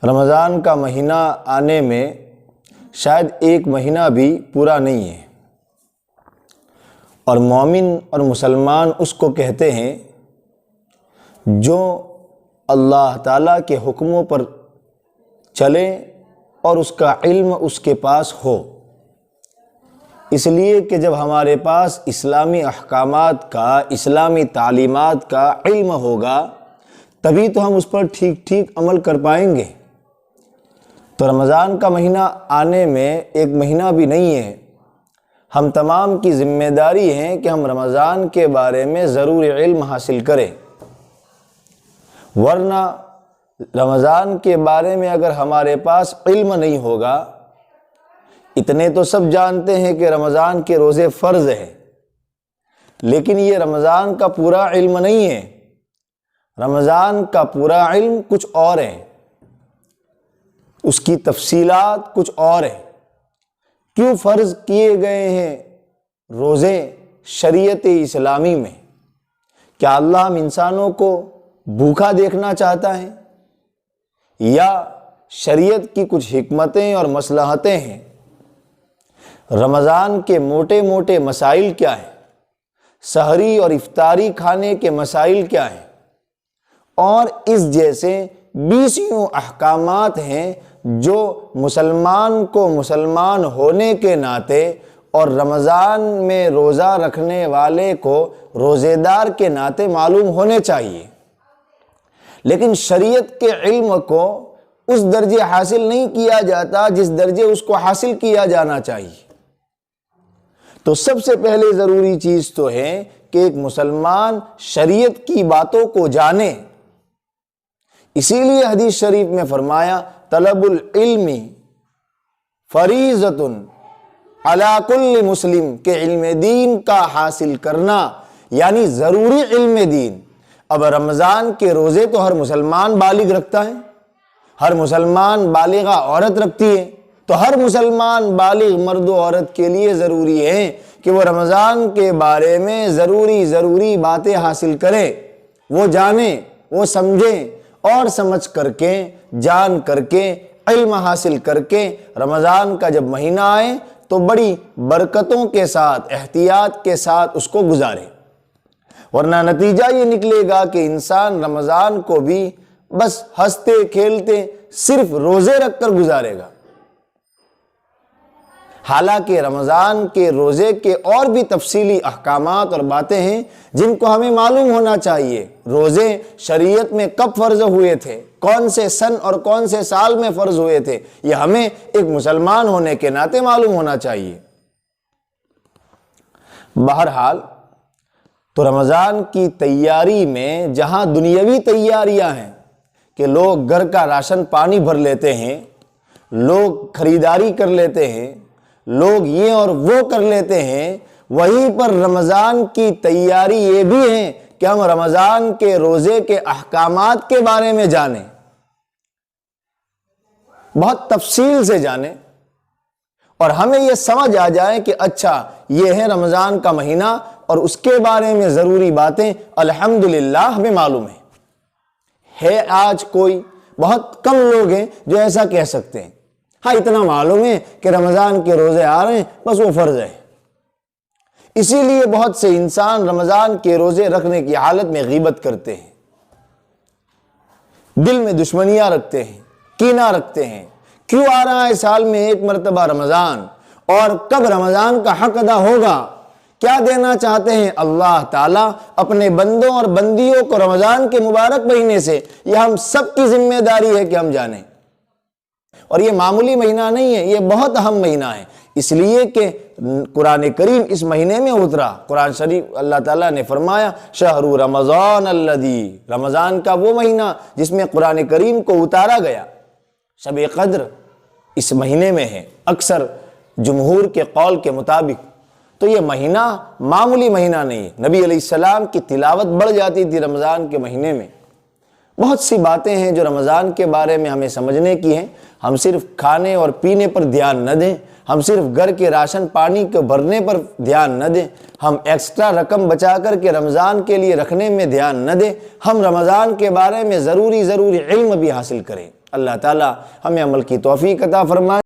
رمضان کا مہینہ آنے میں شاید ایک مہینہ بھی پورا نہیں ہے، اور مومن اور مسلمان اس کو کہتے ہیں جو اللہ تعالیٰ کے حکموں پر چلے اور اس کا علم اس کے پاس ہو۔ اس لیے کہ جب ہمارے پاس اسلامی احکامات کا، اسلامی تعلیمات کا علم ہوگا تبھی تو ہم اس پر ٹھیک ٹھیک عمل کر پائیں گے۔ تو رمضان کا مہینہ آنے میں ایک مہینہ بھی نہیں ہے، ہم تمام کی ذمہ داری ہے کہ ہم رمضان کے بارے میں ضرور علم حاصل کریں، ورنہ رمضان کے بارے میں اگر ہمارے پاس علم نہیں ہوگا، اتنے تو سب جانتے ہیں کہ رمضان کے روزے فرض ہے، لیکن یہ رمضان کا پورا علم نہیں ہے، رمضان کا پورا علم کچھ اور ہے، اس کی تفصیلات کچھ اور ہیں۔ کیوں فرض کیے گئے ہیں روزے شریعت اسلامی میں؟ کیا اللہ ہم انسانوں کو بھوکا دیکھنا چاہتا ہے، یا شریعت کی کچھ حکمتیں اور مصلحتیں ہیں؟ رمضان کے موٹے موٹے مسائل کیا ہیں؟ سحری اور افطاری کھانے کے مسائل کیا ہیں؟ اور اس جیسے 20 احکامات ہیں جو مسلمان کو مسلمان ہونے کے ناطے اور رمضان میں روزہ رکھنے والے کو روزے دار کے ناطے معلوم ہونے چاہیے، لیکن شریعت کے علم کو اس درجے حاصل نہیں کیا جاتا جس درجے اس کو حاصل کیا جانا چاہیے۔ تو سب سے پہلے ضروری چیز تو ہے کہ ایک مسلمان شریعت کی باتوں کو جانے۔ اسی لیے حدیث شریف میں فرمایا طلب العلم فریضۃ علی کل مسلم، کہ علم دین کا حاصل کرنا یعنی ضروری علم دین۔ اب رمضان کے روزے تو ہر مسلمان بالغ رکھتا ہے، ہر مسلمان بالغہ عورت رکھتی ہے، تو ہر مسلمان بالغ مرد و عورت کے لیے ضروری ہے کہ وہ رمضان کے بارے میں ضروری باتیں حاصل کریں، وہ جانیں، وہ سمجھیں، اور سمجھ کر کے، جان کر کے، علم حاصل کر کے رمضان کا جب مہینہ آئے تو بڑی برکتوں کے ساتھ، احتیاط کے ساتھ اس کو گزارے، ورنہ نتیجہ یہ نکلے گا کہ انسان رمضان کو بھی بس ہنستے کھیلتے صرف روزے رکھ کر گزارے گا۔ حالانکہ رمضان کے روزے کے اور بھی تفصیلی احکامات اور باتیں ہیں جن کو ہمیں معلوم ہونا چاہیے۔ روزے شریعت میں کب فرض ہوئے تھے، کون سے سن اور کون سے سال میں فرض ہوئے تھے، یہ ہمیں ایک مسلمان ہونے کے ناطے معلوم ہونا چاہیے۔ بہرحال تو رمضان کی تیاری میں جہاں دنیاوی تیاریاں ہیں کہ لوگ گھر کا راشن پانی بھر لیتے ہیں، لوگ خریداری کر لیتے ہیں، لوگ یہ اور وہ کر لیتے ہیں، وہیں پر رمضان کی تیاری یہ بھی ہے کہ ہم رمضان کے روزے کے احکامات کے بارے میں جانیں، بہت تفصیل سے جانیں، اور ہمیں یہ سمجھ آ جائے کہ اچھا یہ ہے رمضان کا مہینہ، اور اس کے بارے میں ضروری باتیں الحمدللہ ہمیں معلوم ہے۔ آج کوئی بہت کم لوگ ہیں جو ایسا کہہ سکتے ہیں، ہاں اتنا معلوم ہے کہ رمضان کے روزے آ رہے ہیں، بس وہ فرض ہے۔ اسی لیے بہت سے انسان رمضان کے روزے رکھنے کی حالت میں غیبت کرتے ہیں، دل میں دشمنیاں رکھتے ہیں، کینہ رکھتے ہیں۔ کیوں آ رہا ہے سال میں ایک مرتبہ رمضان، اور کب رمضان کا حق ادا ہوگا؟ کیا دینا چاہتے ہیں اللہ تعالیٰ اپنے بندوں اور بندیوں کو رمضان کے مبارک مہینے سے؟ یہ ہم سب کی ذمہ داری ہے کہ ہم جانیں، اور یہ معمولی مہینہ نہیں ہے، یہ بہت اہم مہینہ ہے، اس لیے کہ قرآن کریم اس مہینے میں اترا۔ قرآن شریف اللہ تعالیٰ نے فرمایا شہر رمضان الذی، رمضان کا وہ مہینہ جس میں قرآن کریم کو اتارا گیا۔ شب قدر اس مہینے میں ہے اکثر جمہور کے قول کے مطابق، تو یہ مہینہ معمولی مہینہ نہیں ہے۔ نبی علیہ السلام کی تلاوت بڑھ جاتی تھی رمضان کے مہینے میں۔ بہت سی باتیں ہیں جو رمضان کے بارے میں ہمیں سمجھنے کی ہیں۔ ہم صرف کھانے اور پینے پر دھیان نہ دیں، ہم صرف گھر کے راشن پانی کو بھرنے پر دھیان نہ دیں، ہم ایکسٹرا رقم بچا کر کے رمضان کے لیے رکھنے میں دھیان نہ دیں، ہم رمضان کے بارے میں ضروری علم بھی حاصل کریں۔ اللہ تعالی ہمیں عمل کی توفیق عطا فرمائے۔